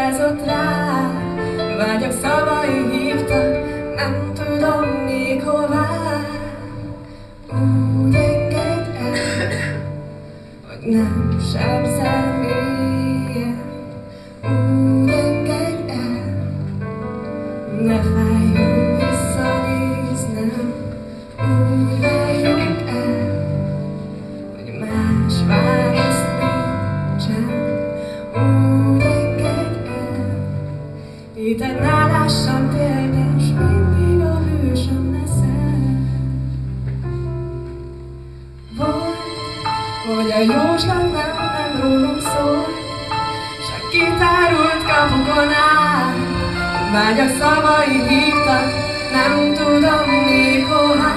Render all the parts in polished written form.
vigyázott rá. Vágyak szavai hívtak, nem tudom még hová. Úgy engedj el, hogy nem sebzel mélyen. Úgy engedj el, ne fájjon visszanéznem. Úgy váljunk el, hogy más válasz nincsen. Úgy engedj el, hited ne lássam térden, s mindig a hősöm leszel. Hogy a jóslat nem rólunk szól, s a kitárult kapukon áll. Vágyak szavai hívtak, nem tudom még hová.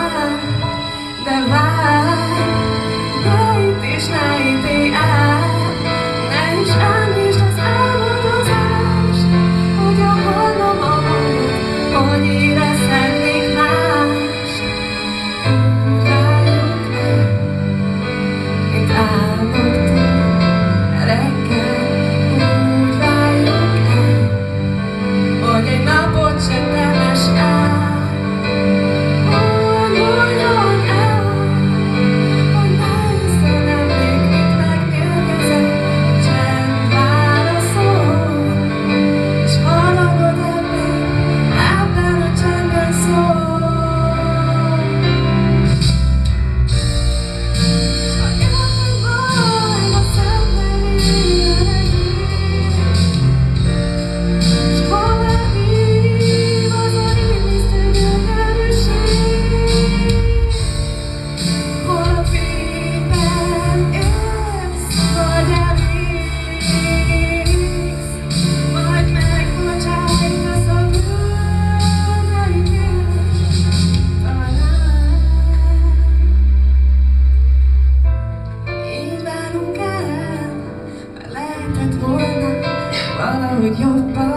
De várj, ne itt is ne ítélj el. Ne is említsd az álmodozást, hogy a hallom a hangot, hogy érezhetnék mást. Úgy váljunk el, mint álmodtunk reggel. Úgy váljunk el, hogy egy napot se temes el. Úgy múljon el, hogy ne hiszem emlék, mit megmérgezett. Csend válaszol, és haragod ebben a csendben szól. Ha jön majd a szenvedély, s hol hív az a rémisztő gyönyörűség, hol a fényben élsz, vagy elégsz, majd megbocsájtasz a bűneinkért, talán. Így válunk el, mert lehetett volna valahogy jobban.